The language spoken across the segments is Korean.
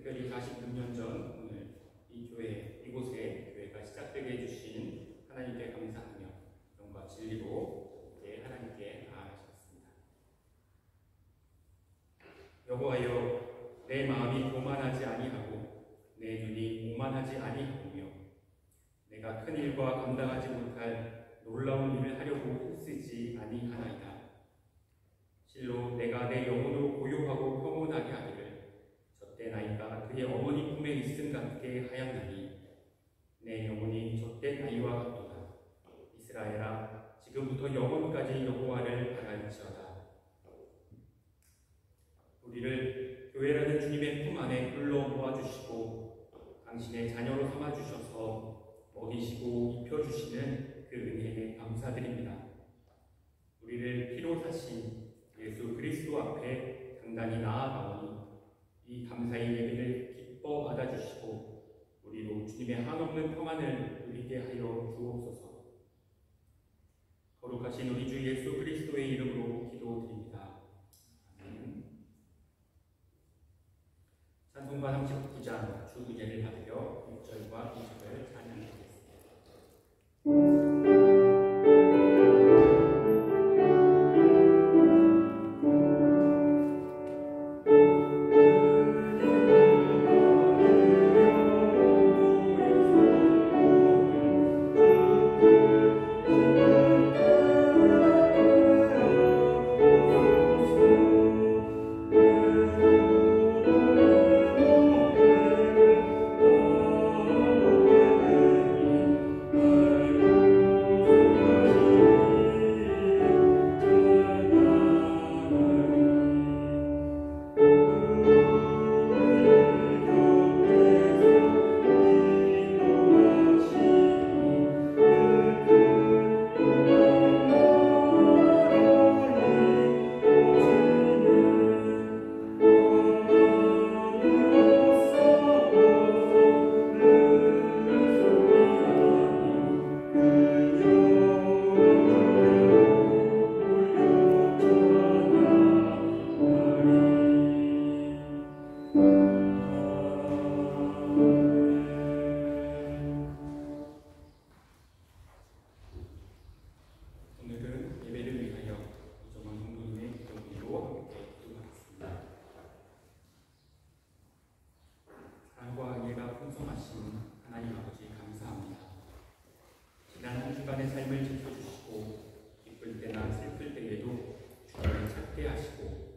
특별히 46년 전 오늘 이 교회, 이곳에 교회가 시작되게 해주신 하나님께 감사하며 영과 진리로 이제 하나님께 나아가셨습니다. 여호와여, 내 마음이 교만하지 아니하고 내 눈이 오만하지 아니하오며 내가 큰 일과 감당하지 못할 놀라운 일을 하려고 힘쓰지 아니하나이다. 실로 내가 내 영혼으로 고요하고 평온하게 하기를 젖된 아이가 그의 어머니 품에 있음 같게 하였나니 내 영혼이 젖된 아이와 같도다. 이스라엘아, 지금부터 영원까지 여호와를 바랄지어다. 우리를 교회라는 주님의 품 안에 불러 모아주시고 당신의 자녀로 삼아주셔서 먹이시고 입혀주시는 그 은혜에 감사드립니다. 우리를 피로 사신 예수 그리스도 앞에 당당히 나아가오니 이 감사의 예배를 기뻐 받아주시고 우리로 주님의 한없는 평안을 누리게 하여 주옵소서. 거룩하신 우리 주 예수 그리스도의 이름으로 기도드립니다. 아멘. 찬송가 39장 주구제를 받으려 1절과 2절을 찬양하겠습니다. 삶을 지켜주시고 기쁠 때나 슬플 때에도 주님을 찾게 하시고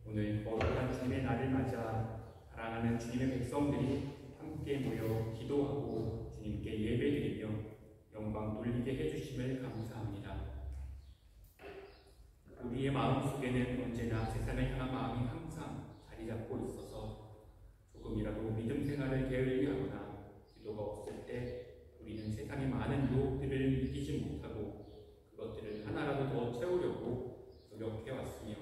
오늘 거룩한 주님의 날을 맞아 사랑하는 주님의 백성들이 함께 모여 기도하고 주님께 예배드리며 영광 돌리게 해주심을 감사합니다. 우리의 마음속에는 언제나 세상을 향한 마음이 항상 자리 잡고 있어서 조금이라도 믿음 생활을 게을리하거나 기도가 없을 때 우리는 세상의 많은 유혹들을 이기지 못하고 그것들을 하나라도 더 채우려고 노력해왔으며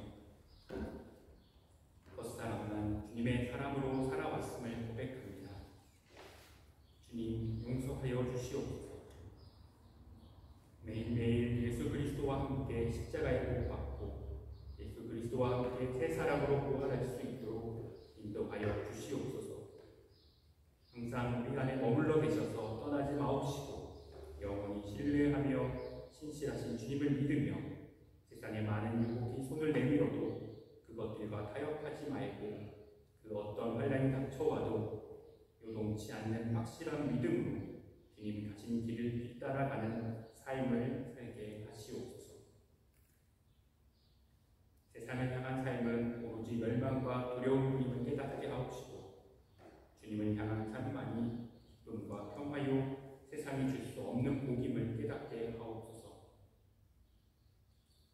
겉사람만 주님의 사람으로 살아왔음을 고백합니다. 주님, 용서하여 주시옵소서. 매일매일 예수 그리스도와 함께 십자가에 못 박고 예수 그리스도와 함께 새 사람으로 부활할 수 있도록 인도하여 주시옵소서. 항상 우리 안에 머물러 계셔서 떠나지 마옵시고 영원히 신뢰하며 신실하신 주님을 믿으며 세상의 많은 유혹이 손을 내밀어도 그것들과 타협하지 말고 그 어떤 환란이 닥쳐와도 요동치 않는 확실한 믿음으로 주님 가신 길을 뒤따라가는 삶을 살게 하시옵소서. 세상을 향한 삶은 오로지 멸망과 두려움임을 깨닫게 하옵시고 주님을 향한 삶만이 기쁨과 평화요 세상이 줄 수 없는 복임을 깨닫게 하옵소서.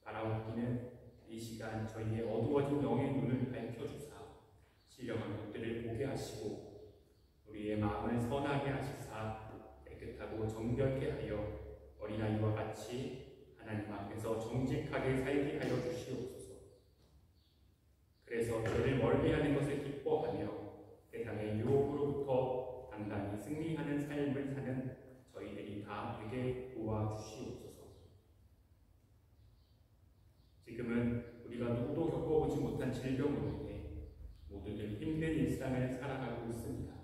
바라옵기는 이 시간 저희의 어두워진 영의 눈을 밝혀주사 신령한 것들을 보게 하시고 우리의 마음을 선하게 하시사 깨끗하고 정결케 하여 어린아이와 같이 하나님 앞에서 정직하게 살게 하여 주시옵소서. 그래서 죄를 멀리하는 것을 기뻐하여 승리하는 삶을 사는 저희들이 다 되게 도와주시옵소서. 지금은 우리가 누구도 겪어보지 못한 질병으로 인해 모두들 힘든 일상을 살아가고 있습니다.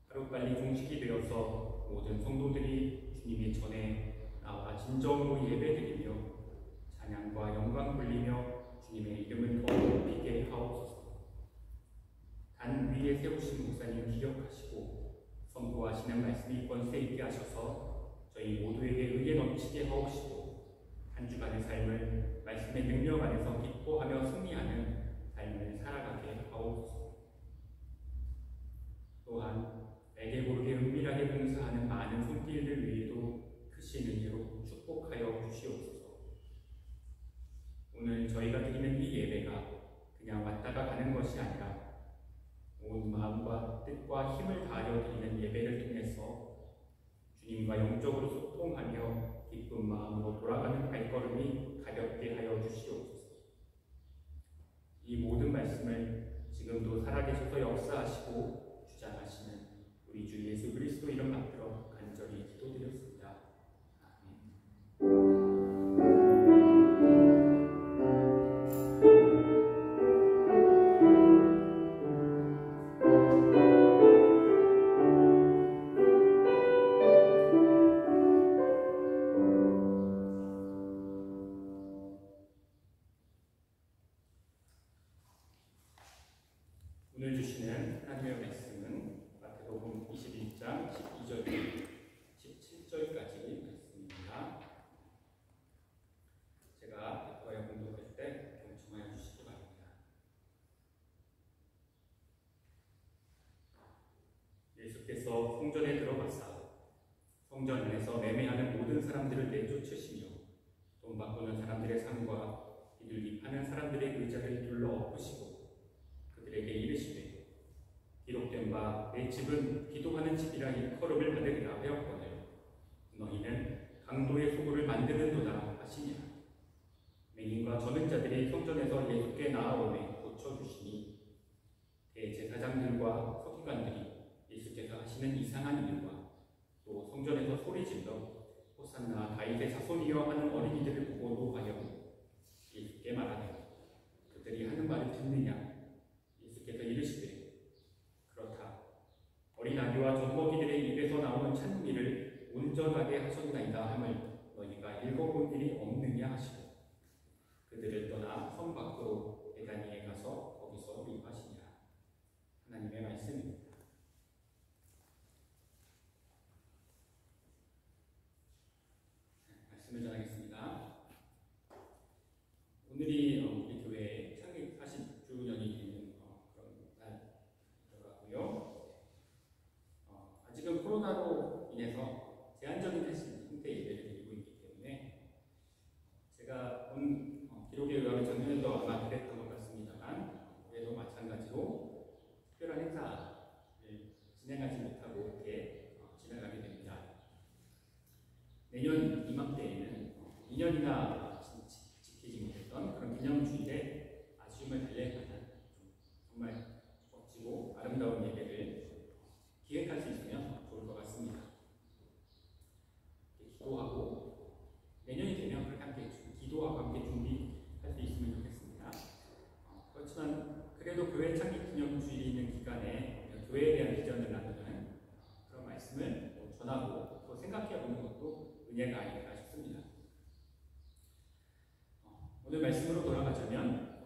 하루빨리 종식이 되어서 모든 성도들이 주님의 전에 나와 진정으로 예배드리며 찬양과 영광 돌리며 주님의 이름을 더 높이게 하옵소서. 단 위에 세우신 목사님 기억하시고 선포하시는 말씀이 권세 있게 하셔서 저희 모두에게 의에 넘치게 하옵시고 한 주간의 삶을 말씀의 능력 안에서 기뻐하며 승리하는 삶을 살아가게 하옵소서. 또한 알게 모르게 은밀하게 봉사하는 많은 손길들 위에도 크신 은혜로 축복하여 주시옵소서. 오늘 저희가 드리는 이 예배가 그냥 왔다가 가는 것이 아니라 온 마음과 뜻과 힘을 다하여 드리는 예배를 통해서 주님과 영적으로 소통하며 기쁜 마음으로 돌아가는 발걸음이 가볍게 하여 주시옵소서. 이 모든 말씀을 지금도 살아계셔서 역사하시고 주장하시는 우리 주 예수 그리스도 이름 받들어 간절히 기도드렸습니다. 아멘. 오늘 주시는 하나님의 말씀은 마태복음 21장 12절 17절까지 말씀입니다. 제가 대화에 공독할 때 경청하여 주시기 바랍니다. 예수께서 성전에 들어가사 성전 안에서 매매하는 모든 사람들을 내쫓으시며 돈 바꾸는 사람들의 상과 비둘기 파는 사람들의 의자를 둘러 엎으시고 그들에게 이르시되 기록된 바 내 집은 기도하는 집이라 일컬음을 받으리라 하였거늘 너희는 강도의 소굴을 만드는도다 하시니라. 맹인과 저는 자들이 성전에서 예수께 나아오매 고쳐주시니 대제사장들과 서기관들이 예수께서 하시는 이상한 일과 또 성전에서 소리질러 호산나 다윗의 자손이여 하는 어린이들을 보고 노하여 예수께 말하되 그들이 하는 말을 듣느냐. 예수께서 이르시되 그렇다. 어린 아기와 젖먹이들의 입에서 나오는 찬미를 온전하게 하셨나이다 함을 너희가 읽어본 일이 없느냐 하시고 그들을 떠나 성 밖으로 베다니에 가서 거기서 미워하시니라. 하나님의 말씀입니다. 말씀을 전하겠습니다. 오늘이 우리 교회 창립 40주년이 되는 그런 날이더라고요. 아직은 코로나로 인해서 제한적인 형태의 예배를 드리고 있기 때문에 제가 본 기록에 의하면 작년에도 아마 그랬던 것 같습니다만 올해도 마찬가지로 특별한 행사를 진행하지 못하고 이렇게 지나가게 됩니다. 내년 이맘때에는 2년이나 지키지 못했던 그런 기념주일에 아쉬움을 달래가는 정말 멋지고 아름다운 예배를 기획할 수 있으면 좋을 것 같습니다. 기도하고 내년이 되면 그렇게 함께 기도하고 함께 준비할 수 있으면 좋겠습니다. 그렇지만 그래도 교회 창립 기념주일이 있는 기간에 교회에 대한 비전을 나누는 그런 말씀을 전하고 또 생각해 보는 것도 은혜가 아닐까 싶습니다. 오늘 말씀으로 돌아가자면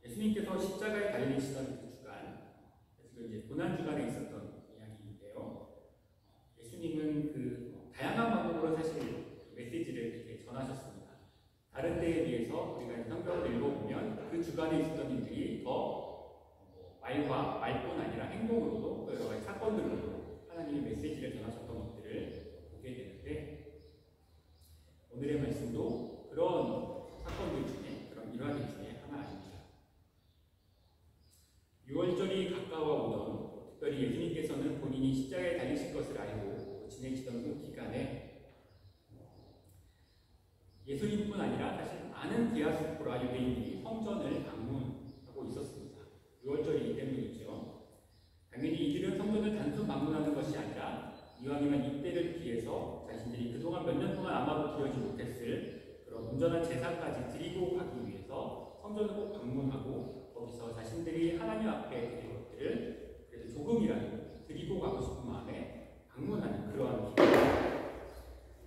예수님께서 십자가에 달리시던 그 주간, 지금 이제 고난 주간에 있었던 이야기인데요. 예수님은 그 다양한 방법으로 사실 메시지를 이렇게 전하셨습니다. 다른 때에 비해서 우리가 성경을 읽어보면 그 주간에 있었던 일들이 더 말뿐 아니라 행동으로도 여러 가지 사건들로도 하나님의 메시지를 전하셨던 것들을 보게 되는데 오늘의 말씀도 그런 사건들 중에 그런 일화들 중에 하나 아닙니다. 6월절이 가까워오던 특별히 예수님께서는 본인이 십자가에 달리실 것을 알고 지내시던 그 기간에 예수님뿐 아니라 사실 많은 디아스포라 유대인들이 성전을 방문하고 있었습니다. 6월절이기 때문이죠. 당연히 이들은 성전을 단순 이왕이면 이때를 기해서 자신들이 그동안 몇 년 동안 아마도 드려지 못했을 그런 온전한 제사까지 드리고 가기 위해서 성전을 꼭 방문하고 거기서 자신들이 하나님 앞에 드릴 것들을 그래도 조금이라도 드리고 가고 싶은 마음에 방문하는 그러한 기도입니다.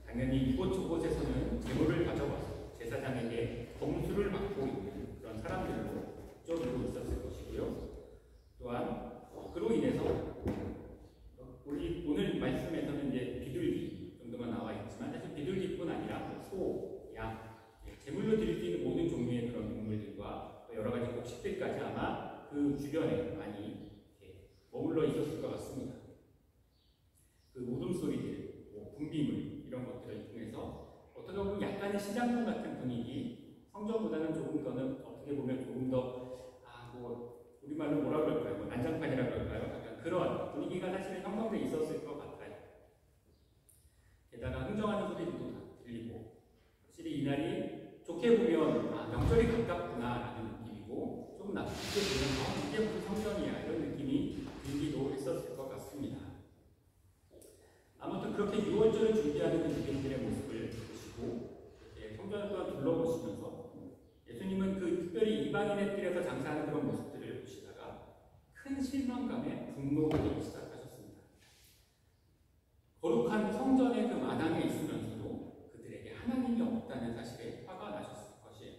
당연히 이곳저곳에서는 제물을 가져와서 제사장에게 검수를 받고 있는 그런 사람들로 쪽으로 있었을 것이고요. 또한 그로 인해서 우리 오늘 말씀에서는 이제 비둘기 정도만 나와 있지만 사실 비둘기뿐 아니라 소, 양, 제물로 드릴 수 있는 모든 종류의 그런 동물들과 여러 가지 곡식들까지 아마 그 주변에 많이 머물러 있었을 것 같습니다. 그 울음소리들, 분비물 이런 것들을 통해서 어떻게 보면 약간의 시장품 같은 분위기, 성전보다는 조금 더는 어떻게 보면 조금 더 우리말로 뭐라 그럴까요? 난장판이라 그럴까요? 약간 그런 분위기가 사실은 형성돼 있었을 것 같아요. 게다가 흥정하는 소리도 들리고 확실히 이날이 좋게 보면 명절이 가깝구나 라는 느낌이고 조금 나쁘게 보면 이게 무슨 성전이야 이런 느낌이 들기도 했었을 것 같습니다. 아무튼 그렇게 6월절을 준비하는 그 유대인들의 모습을 보시고 성전을 또한 둘러보시면서 예수님은 그 특별히 이방인의 뜰에서 장사하는 그런 모습들을 보시다가 큰 실망감에 분노하기 시작하셨습니다. 거룩한 성전의 그 마당에 있으면서도 그들에게 하나님이 없다는 사실에 화가 나셨을 것이에요.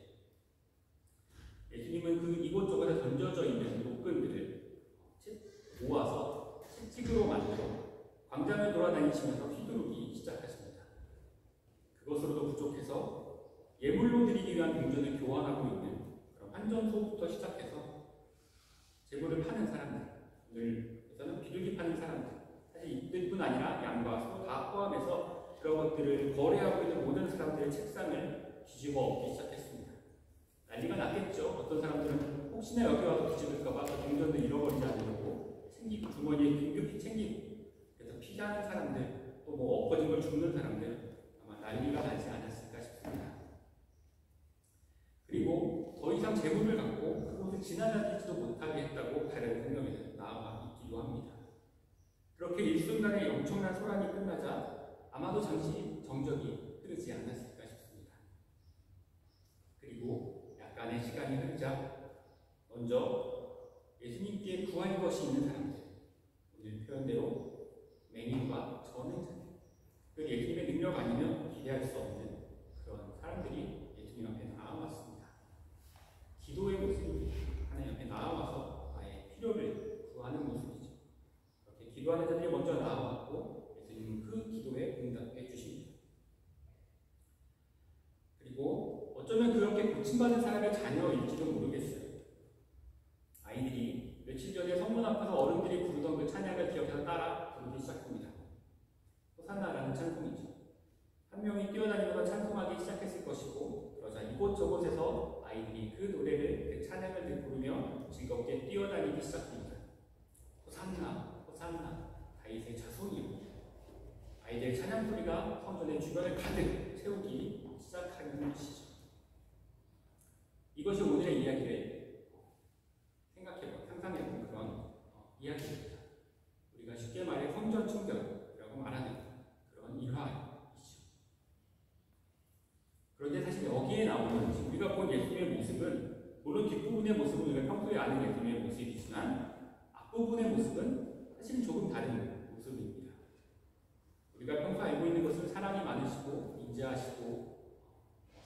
예수님은 그 이곳저곳에 던져져 있는 노끈들을 모아서 채찍으로 만들어 광장을 돌아다니시면서 휘두르기 시작하십니다. 그것으로도 부족해서 예물로 드리기 위한 동전을 교환하고 있는 그런 환전소부터 시작해서 재물을 파는 사람들, 오늘에서는 비둘기 파는 사람들, 사실 이들뿐 아니라 양과 소 다 포함해서 그런 것들을 거래하고 있는 모든 사람들의 책상을 뒤집어 엎기 시작했습니다. 난리가 났겠죠. 어떤 사람들은 혹시나 여기 와서 뒤집을까봐 동전을 잃어버리지 않으려고 챙기고 주머니에 긴급히 챙기고 그래서 피하는 사람들, 또 뭐 엎어진 걸 줍는 사람들 아마 난리가 나지 않았을까 싶습니다. 그리고 더 이상 재물을 갖고 그곳을 지나다니지도 못하게 했다고 다른 성경에는 나와 있기도 합니다. 그렇게 일순간에 엄청난 소란이 끝나자 아마도 잠시 정적이 흐르지 않았을까 싶습니다. 그리고 약간의 시간이 흐르자 먼저 예수님께 구할 것이 있는 사람들, 오늘 표현대로 맹인과 저는 자들, 그 예수님의 능력 아니면 기대할 수 없는 그런 사람들이 예수님 앞에 나아왔습니다. 기도의 모습입니다. 하나님 앞에 나아와서 나의 필요를 구하는 모습이죠. 그렇게 기도하는 자들이 먼저 나아왔고 예수님은 그 기도에 응답해 주십니다. 그리고 어쩌면 그렇게 고침받은 사람의 자녀일지도 모르겠어요. 아이들이 며칠 전에 성문 앞에서 어른들이 부르던 그 찬양을 기억해서 따라 부르기 시작합니다. 호산나라는 찬송이죠. 한 명이 뛰어다니면서 찬송하기 시작했을 것이고 그러자 이곳저곳에서 아이들이 그 노래를, 그 찬양을 부르며 즐겁게 뛰어다니기 시작합니다. 호산나, 호산나, 다윗의 자손이요. 아이들의 찬양 소리가 성전의 주변을 가득 채우기 시작하는 것이죠. 이것이 오늘의 이야기를 상상해본 그런 이야기입니다. 우리가 쉽게 말해 성전 충격이라고 말하는 그런 일화이죠. 그런데 사실 여기에 나오는 우리가 본 예수님의 모습은 물론 뒷부분의 모습은 우리가 평소에 아는 예수님의 모습이지만 앞부분의 모습은 사실은 조금 다른 모습입니다. 우리가 평소 알고 있는 것은 사랑이 많으시고 인자하시고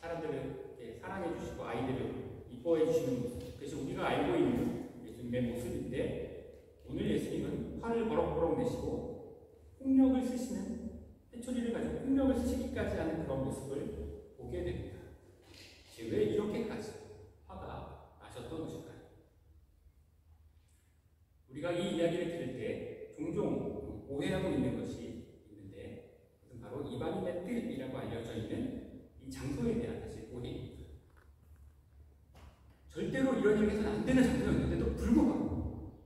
사람들을 사랑해 주시고 아이들을 이뻐해 주시는 모습, 그것이 우리가 알고 있는 예수님의 모습인데 오늘 예수님은 화를 버럭버럭 내시고 폭력을 쓰시는, 회초리를 가지고 폭력을 쓰시기까지 하는 그런 모습을 보게 됩니다. 왜 이렇게까지 화가 나셨던 것일까요? 우리가 이 이야기를 들을 때 종종 오해하고 있는 것이 있는데 그것은 바로 이방인의 뜰이라고 알려져 있는 이 장소에 대한 사실 오해입니다. 절대로 이런 일을 해서는 안 되는 장소였는데도 불구하고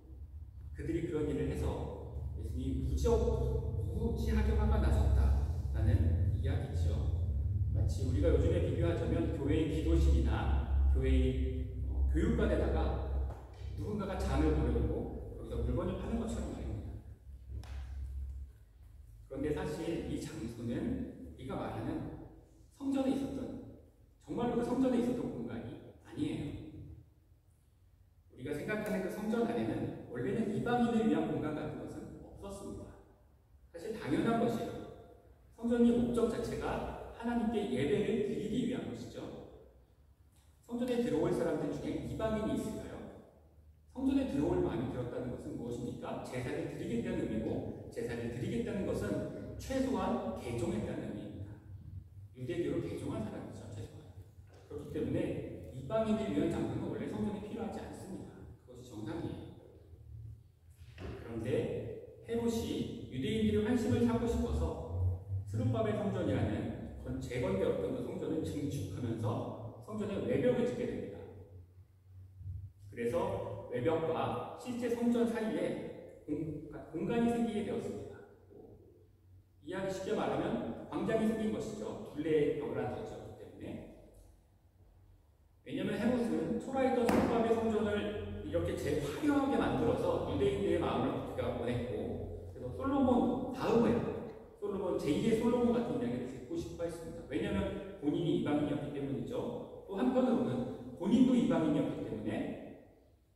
그들이 그런 일을 해서 예수님이 무지하게 화가 나셨다라는 이야기죠. 마치 우리가 요즘에 비교하자면 교회의 기도실이나 교회의 교육관에다가 누군가가 장을 벌여놓고 거기서 물건을 파는 것처럼 말입니다. 그런데 장소는 우리가 말하는 성전에 있었던, 정말로 그 성전에 있었던 공간이 아니에요. 우리가 생각하는 그 성전 안에는 원래는 이방인을 위한 공간 같은 것은 없었습니다. 사실 당연한 것이에요. 성전의 목적 자체가 하나님께 예배를 드리기 위한 것이죠. 성전에 들어올 사람들 중에 이방인이 있을까요? 성전에 들어올 마음이 들었다는 것은 무엇입니까? 제사를 드리겠다는 의미고, 제사를 드리겠다는 것은 최소한 개종했다는 의미입니다. 유대교로 개종한 사람이죠, 최소한. 그렇기 때문에 이방인을 위한 장소는 원래 성전에 필요하지 않습니다. 그것이 정상이에요. 그런데 헤롯이 유대인들의 환심을 사고 싶어서 스룹바벨 성전이라는 재건되었던 그 성전을 증축하면서 성전에 외벽을 짓게 됩니다. 그래서 외벽과 실제 성전 사이에 공간이 생기게 되었습니다. 이야기 쉽게 말하면 광장이 생긴 것이죠. 둘레의 벽을 하나 더 지었기 때문에. 왜냐하면 헤롯은 초라했던 스룹바벨 성전을 이렇게 재화려하게 만들어서 유대인들의 마음을 그가 원했고, 그래서 솔로몬 다음에 솔로몬 제2의 솔로몬 같은 이야기를 듣고 싶어 했습니다. 왜냐하면 본인이 이방인이었기 때문이죠. 또 한편으로는 본인도 이방인이었기 때문에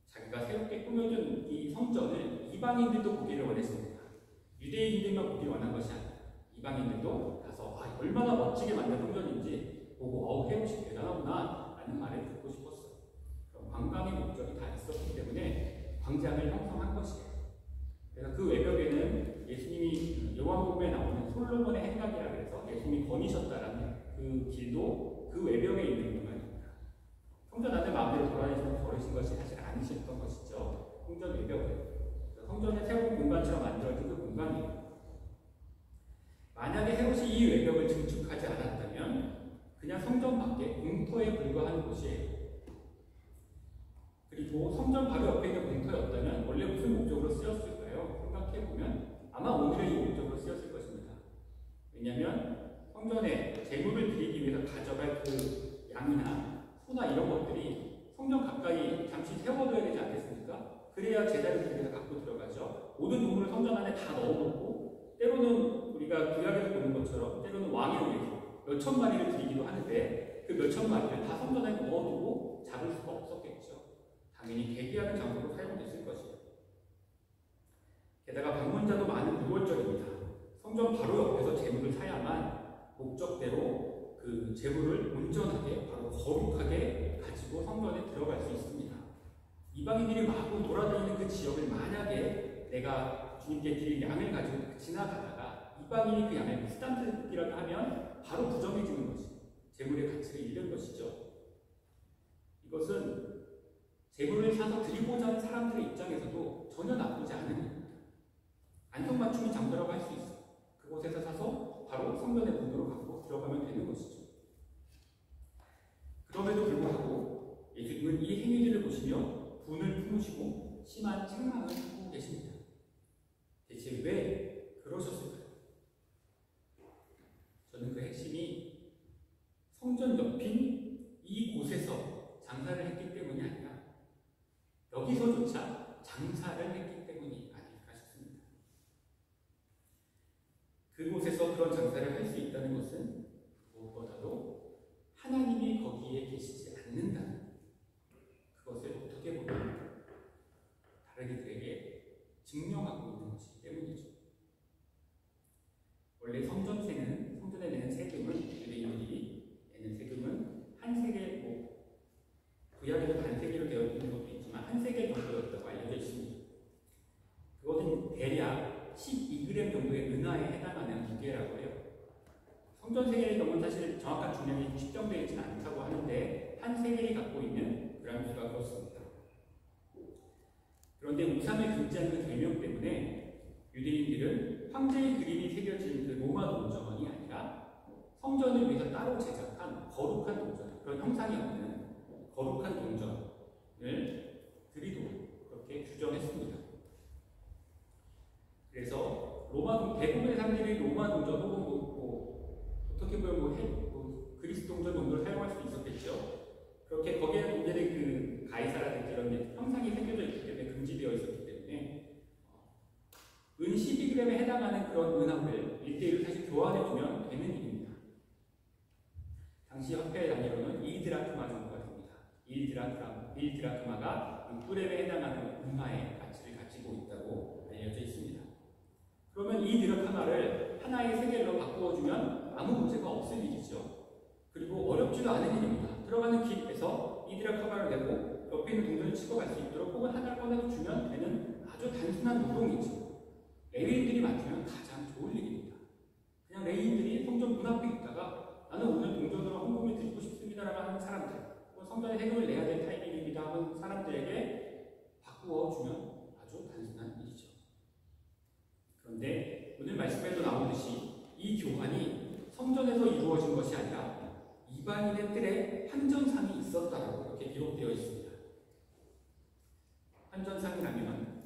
자기가 새롭게 꾸며준 이 성전을 이방인들도 보기를 원했습니다. 유대인들만 보기를 원한 것이 아니라 이방인들도 가서 얼마나 멋지게 만든 성전인지 보고 헤롯이 대단하구나 라는 말을 듣고 싶었어요. 그럼 관광의 목적이 다 있었기 때문에 광장을 형성한 것이에요. 그래서 그 외벽에는 예수님이 요한복음에 나오는 솔로몬의 행각이라 그래서 예수님이 거니셨다라는 그 길도 그 외벽에 있는 공간입니다. 성전 안에 마음대로 돌아다니시면서 걸으신 것이 사실 아니셨던 것이죠. 성전 외벽은. 성전의 새로운 공간처럼 만들어진 그 공간이에요. 만약에 헤롯이 이 외벽을 증축하지 않았다면 그냥 성전 밖에 공터에 불과한 곳이에요. 그리고 성전 바로 옆에 있는 공터였다면 원래 무슨 목적으로 쓰였을까요? 생각해보면 아마 오늘의 이 목적으로 쓰였을 것입니다. 왜냐하면 성전에 제물을 드리기 위해서 가져갈 그 양이나 소나 이런 것들이 성전 가까이 잠시 세워둬야 되지 않겠습니까? 그래야 제사를 드리기 위해서 갖고 들어가죠. 모든 동물을 성전 안에 다 넣어놓고, 때로는 우리가 구약에서 보는 것처럼 때로는 왕에 의해서 몇천 마리를 드리기도 하는데 그 몇천 마리를 다 성전 안에 넣어두고 잡을 수가 없었겠죠. 당연히 대기하는 장소로 사용됐을 것이에요. 게다가 방문자도 많은 6월절입니다. 성전 바로 옆에서 제물을 사야만 목적대로 그 제물을 온전하게 바로 거룩하게 가지고 성전에 들어갈 수 있습니다. 이방인들이 마구 돌아다니는 그 지역을 만약에 내가 주님께 드릴 양을 가지고 지나가다가 이방인이 그 양을 스탄트라도 하면 바로 부정해지는 것이 제물의 가치를 잃는 것이죠. 이것은 제물을 사서 드리고자 하는 사람들의 입장에서도 전혀 나쁘지 않은 일입니다. 안성맞춤이 장소라고 할 수 있어요. 그곳에서 사서 바로 성전의 문으로 갖고 들어가면 되는 것이죠. 그럼에도 불구하고 예수님은 이 행위들을 보시며 분을 품으시고 심한 책망을 하고 계십니다. 대체 왜 그러셨을까요? 저는 그 핵심이 성전 옆인 이곳에서 장사를 했기 때문이 아니라 여기서조차 장사를 했기 때문이 아닐까 싶습니다. 그곳에서 그런 장사를 할 수 있다는 것은 무엇보다도 하나님이 거기에 계시지 않는다는 그것을 어떻게 보면 다른 이들에게 증명하고 있는 것이기 때문이죠. 원래 성전에 내는 세금은, 유대인들이 내는 세금은 한 세겔, 구약에도 반 세겔로 되어 있는 것도 있지만 한 세겔 정도였다고 알려져 있습니다. 그것은 대략 12g 정도의 은하에 해당하는 무게라고 해요. 성전 세겔의 경우는 사실 정확한 중량이 측정되어 있지는 않다고 하는데 한 세겔이 갖고 있는 그람수가 그렇습니다. 그런데 우상을 금지한 그 계명 때문에 유대인들은 황제의 그림이 새겨진 그 로마 동전이 아니라 성전을 위해서 따로 제작한 거룩한 동전, 그런 형상이 없는 거룩한 동전을 드리도록 그렇게 규정했습니다. 그래서 대부분의 사람들이 로마 동전 혹은 어떻게 보면 그리스 동전 정도를 사용할 수 있었겠죠. 그렇게 거기에 문제된 그 가이사라든지 이런 형상이 새겨져 있기 때문에 금지되어 있었기 때문에 은 12g에 해당하는 그런 은합을 1대1로 다시 교환해주면 되는 일입니다. 당시 화폐 단위로는 2드라크마 정도가 됩니다. 1드라크마가 6불에 해당하는 은화의 가치를 가지고 있다고 알려져 있습니다. 그러면 이 드라크마를 하나의 세겔로 바꾸어주면 아무 문제가 없을 일이죠. 그리고 어렵지도 않은 일입니다. 들어가는 길에서 이 드라크마를 내고 옆에 있는 동전을 치고 갈 수 있도록 혹은 하나를 꺼내서 주면 되는 아주 단순한 노동이죠. 레위인들이 맡으면 가장 좋을 일입니다. 그냥 레위인들이 성전 문 앞에 있다가 나는 오늘 동전으로 헌금을 드리고 싶습니다라고 하는 사람들, 혹은 성전에 세금을 내야 될 타이밍입니다 하는 사람들에게 바꾸어 주면 아주 단순한 일이죠. 그런데 오늘 말씀에도 나오듯이 이 교환이 성전에서 이루어진 것이 아니라 이방인의 뜰에 환전상이 있었다라고 이렇게 기록되어 있습니다. 환전상이라면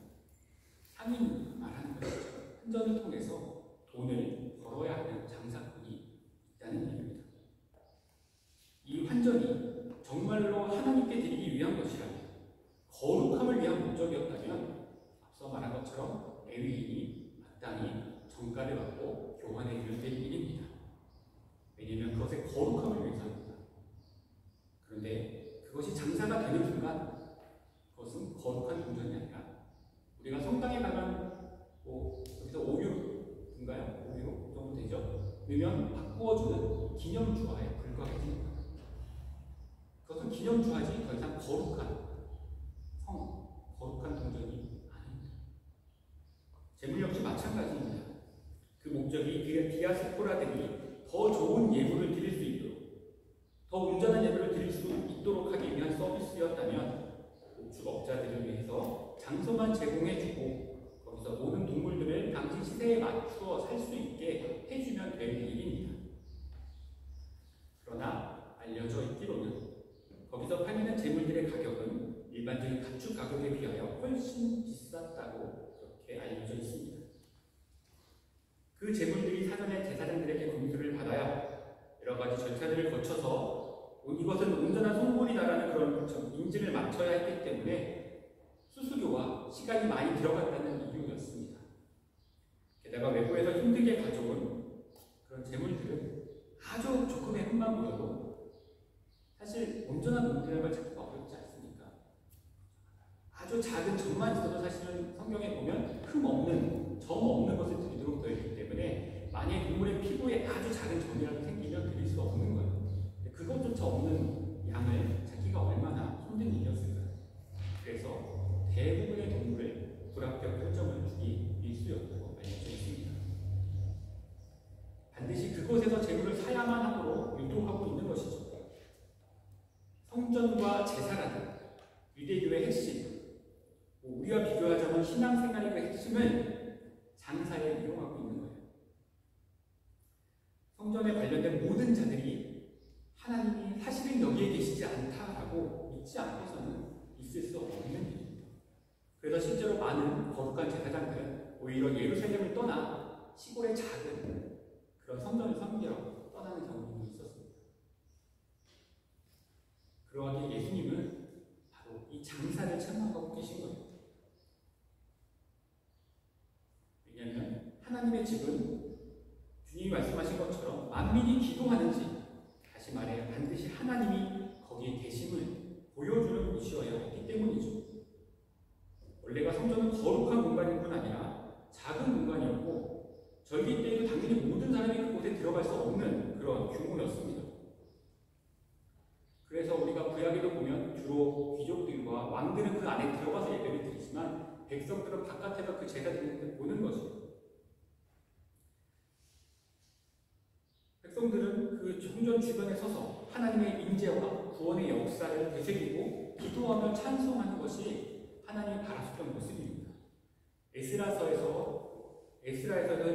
상인이 말하는 것이죠. 환전을 통해서 돈을 벌어야 하는 장사꾼이 있다는 얘기입니다. 이 환전이 정말로 하나님께 드리기 위한 것이라면, 거룩함을 위한 목적이었다면 앞서 말한 것처럼 레위인이 마땅히 정가를 받고 교환해 줄 일입니다. 왜냐하면 그것의 거룩함을 위해서입니다. 그런데 그것이 장사가 되는 순간 그것은 거룩한 동전이 아니라 우리가 성당에 가면 여기서 5유로인가요? 5유로 정도 되죠? 넣으면 바꾸어주는 기념주화에 불과해집니다. 그것은 기념주화지 더 이상 거룩한 동전이 아닙니다. 재물 역시 마찬가지입니다. 그 목적이 디아스포라들이 더 좋은 예물을 드릴 수 있도록, 더 온전한 예물을 드릴 수 있도록 하기 위한 서비스였다면 목축업자들을 위해서 장소만 제공해주고 거기서 모든 동물들을 당시 시세에 맞추어 살 수 있게 해주면 될 일입니다. 그러나 알려져 있기로는 거기서 팔리는 재물들의 가격은 일반적인 가축 가격에 비하여 훨씬 비쌌다고 그렇게 알려져 있습니다. 그 재물들이 사전에 제사장들에게 검수를 받아야 여러 가지 절차들을 거쳐서 이것은 온전한 송골이다라는 그런 인지를 맞춰야 했기 때문에 수수료와 시간이 많이 들어갔다는 이유였습니다. 게다가 외부에서 힘들게 가져온 그런 재물들은 아주 조금의 흠만 보여도 사실 온전한 동물이라는 걸 찾기가 어렵지 않습니까? 아주 작은 점만 있어도 사실은 성경에 보면 흠 없는, 점 없는 것을 드리도록 되어 있기 때문에 만약에 동물의 피부에 아주 작은 점이라도 생기면 드릴 수 없는 거예요. 그것조차 없는 양을 찾기가 얼마나 힘든 일이었을까요? 그래서 대부분의 동물을 불합격 결정을 주기 일쑤였다고 알려져 있습니다. 반드시 그곳에서 재물을 사야만 하도록 유도하고 있는 것이죠. 성전과 제사라는 유대교의 핵심, 우리와 비교하자면 신앙생활의 그 핵심은 장사에 이용하고 있는 거예요. 성전에 관련된 모든 자들이 하나님이 사실은 여기에 계시지 않다라고 믿지 않고서는 있을 수 없는 일입니다. 그래서 실제로 많은 거룩한 제사장들은 오히려 예루살렘을 떠나 시골의 작은 그런 성전을 섬기러 떠나는 경우도 있었습니다. 그러하기에 예수님은 바로 이 장사를 책망하고 계신 거예요. 왜냐하면 하나님의 집은 주님이 말씀하신 것처럼 만민이 기도하는지, 다시 말해 반드시 하나님이 거기에 계심을 보여주는 곳이어야 했기 때문이죠. 원래가 성전은 거룩한 공간일 뿐 아니라 작은 공간이었고 절기 때에도 당연히 모든 사람이 그곳에 들어갈 수 없는 그런 규모였습니다. 그래서 우리가 구약에도 보면 주로 귀족들과 왕들은 그 안에 들어가서 예배를 드리지만 백성들은 바깥에서 그 제사 드리는 데 보는 것이에요. 백성들은 그 성전 주변에 서서 하나님의 인재와 구원의 역사를 되새기고 기도하며 찬송하는 것이 하나님이 바라셨던 모습입니다. 에스라에서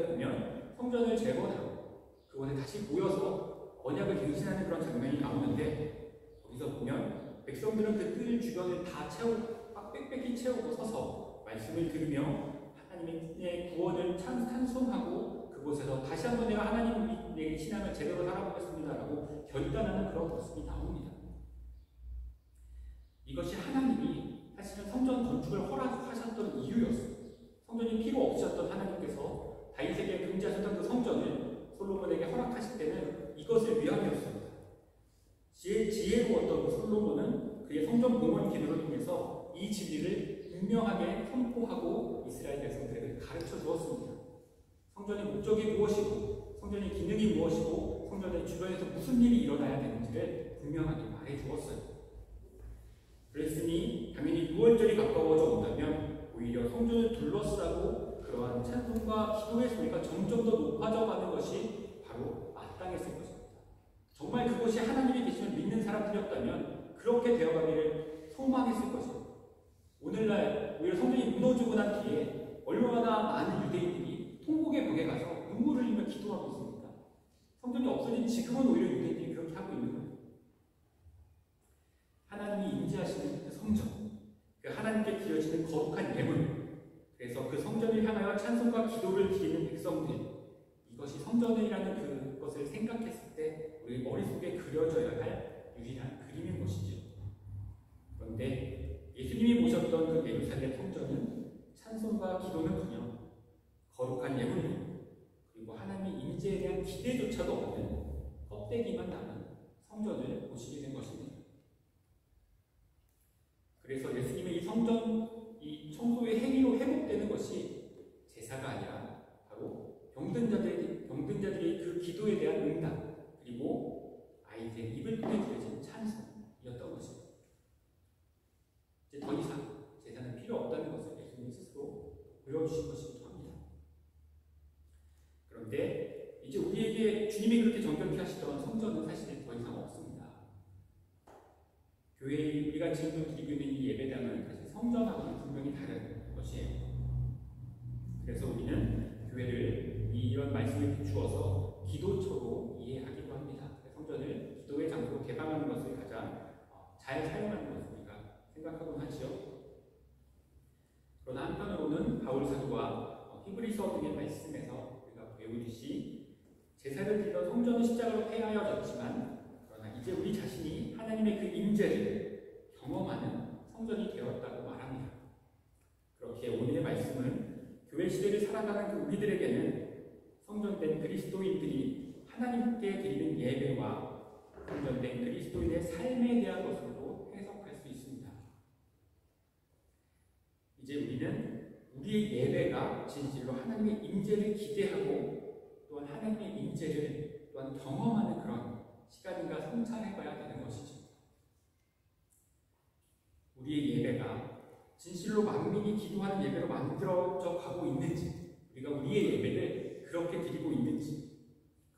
보면 성전을 재건하고 그곳에 다시 모여서 언약을 갱신하는 그런 장면이 나오는데, 거기서 보면 백성들은 그 뜰 주변을 다 빽빽히 채우고 서서 말씀을 들으며 하나님의 구원을 찬송하고 그곳에서 다시 한번 내가 하나님의 신앙을 제대로 살아보겠습니다라고 결단하는 그런 모습이 나옵니다. 이것이 하나님이 사실은 성전 건축을 허락하셨던 이유였어요. 성전이 필요 없으셨던 하나님께서 다윗에게 금지하셨던 하던 그 성전을 솔로몬에게 허락하실 때는 이것을 위함이었습니다. 지혜로웠던 그 솔로몬은 그의 성전 봉헌 기도를 통해서 이 진리를 분명하게 선포하고 이스라엘 백성들에게 가르쳐 주었습니다. 성전의 목적이 무엇이고, 성전의 기능이 무엇이고, 성전의 주변에서 무슨 일이 일어나야 되는지를 분명하게 말해 주었어요. 그랬으니 당연히 6월절이 가까워져 온다면 오히려 성전을 둘러싸고 그러한 찬송과 기도의 소리가 점점 더 높아져 가는 것이 바로 마땅했을 것입니다. 정말 그곳이 하나님이 계시는 믿는 사람들이었다면 그렇게 되어가기를 소망했을 것입니다. 오늘날 오히려 성전이 무너지고 난 뒤에 얼마나 많은 유대인들이 통곡의 벽에 가서 눈물을 흘리며 기도하고 있습니다. 성전이 없어진 지금은 오히려 유대인들이 그렇게 하고 있는 거예요. 하나님이 임재하시는 그 성전, 그 하나님께 드려지는 거룩한 예물, 그래서 그 성전을 향하여 찬송과 기도를 드리는 백성들, 이것이 성전이라는 그것을 생각했을 때 우리 머릿속에 그려져야 할 유일한 그림인 것이죠. 그런데 예수님이 보셨던 그 예루살렘 성전은 찬송과 기도는커녕 거룩한 예물로, 그리고 하나님의 임재에 대한 기대조차도 없는 껍데기만 남은 성전을 보시게 된 것입니다. 그래서 예수님의 이 성전, 이 청소의 행위로 회복되는 것이 제사가 아니라 바로 병든자들의 그 기도에 대한 응답, 그리고 아이들의 입을 통해 드려진 찬송이었던 것입니다. 이제 더 이상 제사는 필요 없다는 것을 예수님이 스스로 보여주신 것이기도 합니다. 그런데 이제 우리에게 주님이 그렇게 정결케 하시던 성전은 사실 더 이상 없습니다. 교회에 우리가 지금도 드리고 있는 이 예배당은 사실 성전하고는 분명히 다른 것이에요. 그래서 우리는 교회를 이런 말씀에 비추어서 기도처로 이해하기도 합니다. 성전을 기도의 장소로 개방하는 것을 가장 잘 사용하는 것을 우리가 생각하곤 하지요. 그러나 한편으로는 바울 사도와 히브리서 등의 말씀에서 우리가 배우듯이 제사를 드리던 성전은 십자가로 폐하여졌지만 그러나 이제 우리 자신이 하나님의 그 임재를 경험하는 성전이 되었다고 말합니다. 그렇게 오늘의 말씀은 교회 시대를 살아가는 그 우리들에게는 성전된 그리스도인들이 하나님께 드리는 예배와 성전된 그리스도인의 삶에 대한 것으로 해석할 수 있습니다. 이제 우리는 우리의 예배가 진실로 하나님의 임재를 기대하고 또한 하나님의 임재를 또한 경험하는 그런 시간인가 성찰해봐야 되는 것이죠. 우리의 예배가 진실로 만민이 기도하는 예배로 만들어져 가고 있는지, 우리가 우리의 예배를 그렇게 드리고 있는지,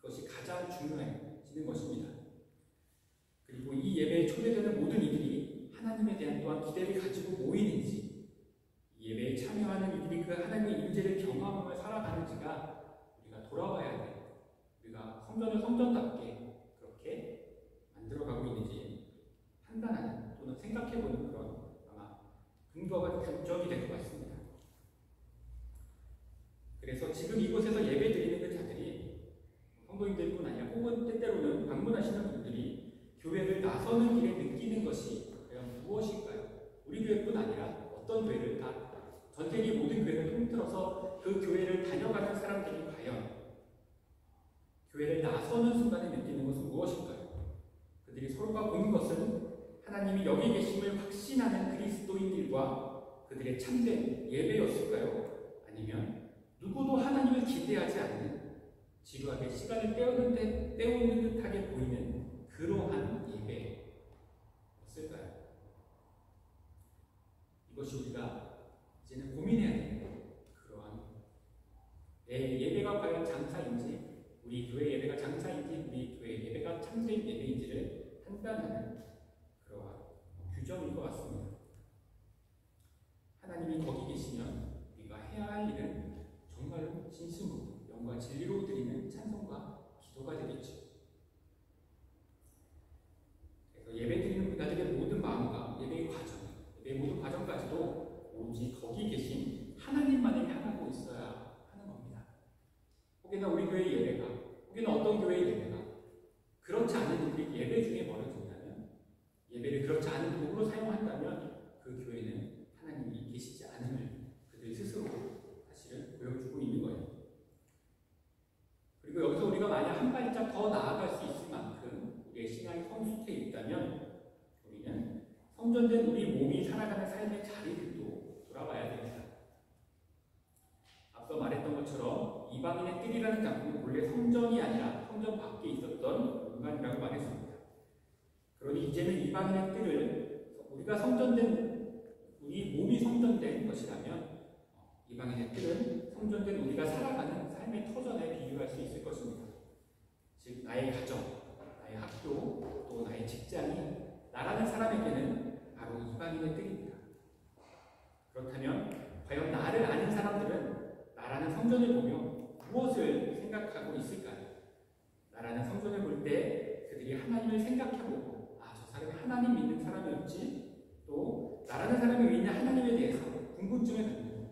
그것이 가장 중요해지는 것입니다. 그리고 이 예배에 초대되는 모든 이들이 하나님에 대한 또한 기대를 가지고 모이는지, 이 예배에 참여하는 이들이 그 하나님의 임재를 경험하며 살아가는지가 우리가 돌아봐야 돼요. 우리가 성전을 성전답게 그렇게 만들어가고 있는지 판단하는 또는 생각해보는 그런 아마 근거가 규정이 될 것 같습니다. 그래서 지금 이곳에서 예배드리는 그 자들이 성도인들뿐 아니라 혹은 때때로는 방문하시는 분들이 교회를 나서는 길에 느끼는 것이 과연 무엇일까요? 우리 교회뿐 아니라 어떤 교회를 다 전 세계 모든 교회를 통틀어서 그 교회를 다녀가는 사람들이 과연 교회를 나서는 순간에 느끼는 것은 무엇일까요? 그들이 서로가 보는 것은 하나님이 여기 계심을 확신하는 그리스도인들과 그들의 참된 예배였을까요? 아니면 누구도 하나님을 기대하지 않는 지루하게 시간을 때우는 듯하게 보이는 그러한 예배였을까요? 이것이 우리가 이제는 고민해야 되는 그러한 내 예배가 과연 장사인지, 우리 교회 예배가 장사인지, 우리 교회 예배가 참된 예배인지를 판단하는 그러한 규정인 것 같습니다. 하나님이 거기 계시면 우리가 해야 할 일은 정말로 진심으로 영과 진리로 드리는 찬송과 기도가 되겠죠. 그래서 예배 드리는 자들의 모든 마음과 예배의 과정, 예배의 모든 과정까지도 오직 거기 계신 하나님만을 향하고 있어야 하는 겁니다. 혹여나 우리 교회의 예배가, 혹여나 어떤 교회의 예배가 그렇지 않은 일이 예배 중에 벌어진다면, 예배를 그렇지 않은 도구로 사용한다면 그 교회는 하나님이 계시지 않음을 그들 스스로 사실은 보여주고 있는 거예요. 장소는 본래 성전이 아니라 성전 밖에 있었던 공간이라고 말했습니다. 그러니 이제는 이방인의 뜰을 우리가 우리 몸이 성전된 것이라면 이방인의 뜰은 성전된 우리가 살아가는 삶의 터전에 비유할 수 있을 것입니다. 즉 나의 가정, 나의 학교, 또 나의 직장이 나라는 사람에게는 바로 이방인의 뜰입니다. 그렇다면 과연 나를 아는 사람들은 나라는 성전을 보며 무엇을 생각하고 있을까요? 나라는 성전을 볼 때 그들이 하나님을 생각해보고 저 사람이 하나님 믿는 사람이었지, 또 나라는 사람이 믿는 하나님에 대해서 궁금증을 갖는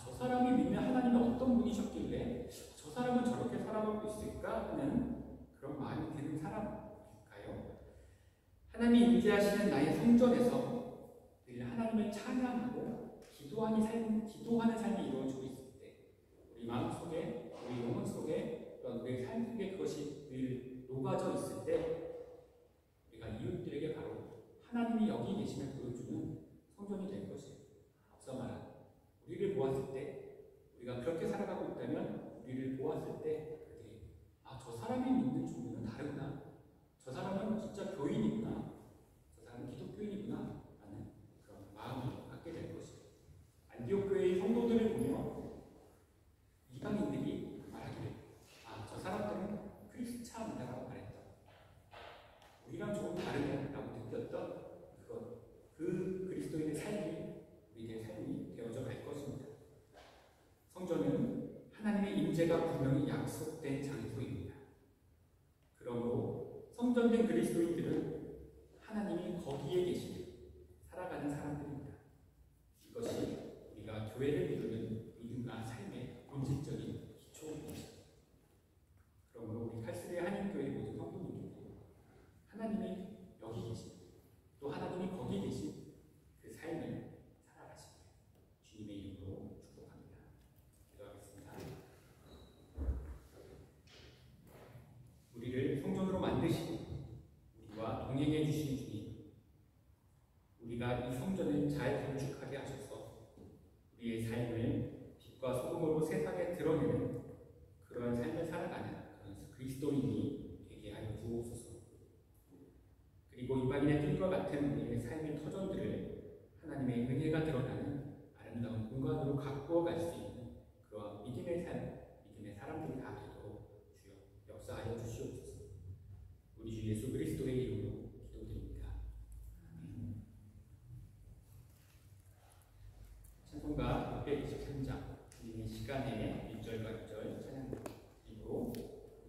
저 사람이 믿는 하나님은 어떤 분이셨길래 저 사람은 저렇게 살아가고 있을까 하는 그런 마음이 드는 사람일까요? 하나님이 임재하시는 나의 성전에서 늘 하나님을 찬양하고 기도하는 삶이 이루어지고 있을 때 우리 마음속에, 우리 영혼 속에, 또한 우리의 삶 속에 그것이 늘 녹아져 있을 때 우리가 이웃들에게 바로 하나님이 여기 계심을 보여주는 성전이 될 것이에요. 앞서 말한 우리를 보았을 때, 우리가 그렇게 살아가고 있다면 우리를 보았을 때 그들이 저 사람이 믿는 종교는 다르구나, 저 사람은 진짜 교인이구나, 저 사람은 기독교인이구나 하는 그런 마음을 갖게 될 것이에요. 안디옥 교회의 성도들을 보며 이방인들이 말하기를 저 사람들은 크리스찬이다라고 말했다. 우리랑 조금 다르네 라고 느꼈던 그 그리스도인의 삶이 우리의 삶이 되어져 갈 것입니다. 성전은 하나님의 임재가 분명히 약속된 장소입니다. 그러므로 성전된 그리스도인들은 하나님이 거기에 계시는 살아가는 사람들입니다. 이것이 우리가 교회를 이루는 믿음과 삶의 본질적인 기초입니다. 그러므로 우리 칼스레 한인교회 모든 성도님들도 하나님이 여기 계신, 또 하나님이 거기 계신 그 삶을 살아가시길 주님의 이름으로 축복합니다. 기도하겠습니다. 우리를 성전으로 만드시고 우리와 동행해 주신 주님, 우리가 이 성전을 잘 건축하게 하셔서 우리의 삶을 빛과 소금으로 세상에 드러내는 그러한 삶을 살아가는 그런 그리스도인이 되게 하여 주옵소서. 그리고 이방인의 뜰과 같은 우리의 삶의 터전들을 하나님의 은혜가 드러나는 아름다운 공간으로 가꾸어 갈 수 있는 그러한 믿음의 삶, 믿음의 사람들이 다 되도록 주여 역사하여 주시옵소서. 우리 주 예수 그리스도의 이름으로 기도드립니다. 아멘. 찬송가 623장 주님의 시간에 1절과 2절 찬양으로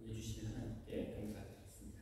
해주시는 하나님께 감사드리겠습니다.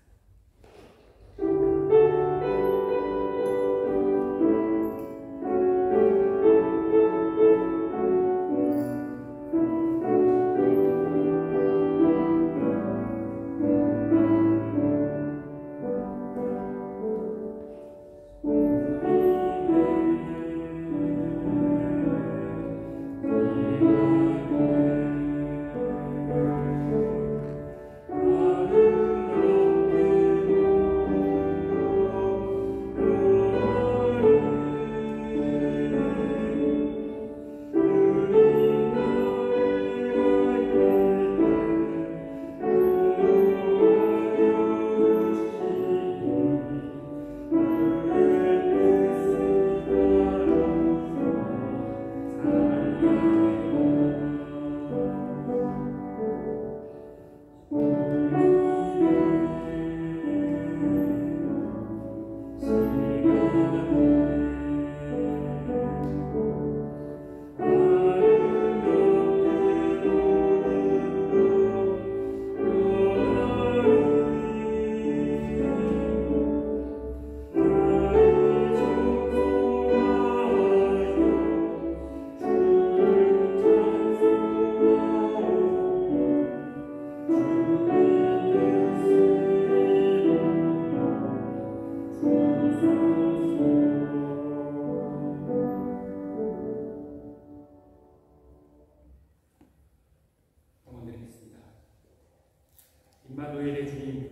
임마누엘의 주님,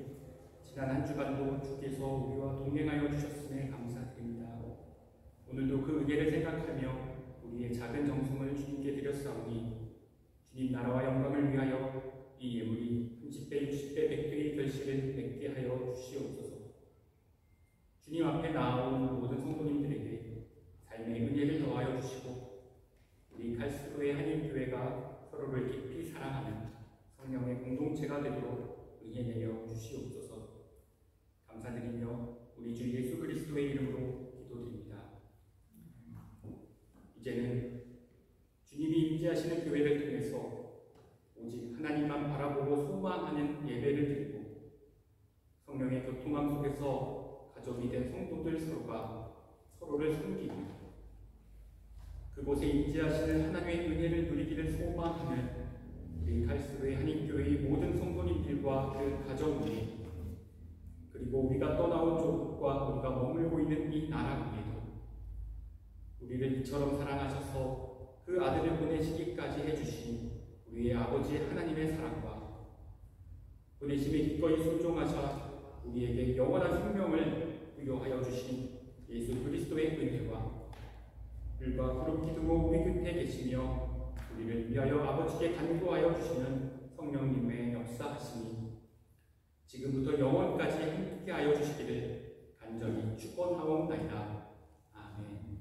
지난 한 주간도 주께서 우리와 동행하여 주셨음에 감사드립니다. 오늘도 그 은혜를 생각하며 우리의 작은 정성을 주님께 드렸사오니 주님 나라와 영광을 위하여 이 예물이 30배, 60배, 100배의 결실을 맺게 하여 주시옵소서. 주님 앞에 나아온 모든 성도님들에게 삶의 은혜를 더하여 주시고 우리 갈수로의 한인교회가 서로를 깊이 사랑하는 성령의 공동체가 되도록 은혜 내려 주시옵소서. 감사드리며 우리 주 예수 그리스도의 이름으로 기도드립니다. 이제는 주님이 임재하시는 교회를 통해서 오직 하나님만 바라보고 소망하는 예배를 드리고 성령의 교통함 속에서 가족이 된 성도들 서로가 서로를 섬기고 그곳에 임재하시는 하나님의 은혜를 누리기를 소망하는 우리 갈수로의 한인교회의 모든 성도님들과 그 가정이 그리고 우리가 떠나온 조국과 우리가 머물고 있는 이 나라 위에도 우리를 이처럼 사랑하셔서 그 아들을 보내시기까지 해주신 우리의 아버지 하나님의 사랑과 보내심에 기꺼이 순종하셔 우리에게 영원한 생명을 부여하여 주신 예수 그리스도의 은혜와 불과 그룹 기둥으로 우리 곁에 계시며 우리를 위하여 아버지께 간구하여 주시는 성령님의 역사하심이 지금부터 영원까지 함께하여 주시기를 간절히 축원하옵나이다. 아멘.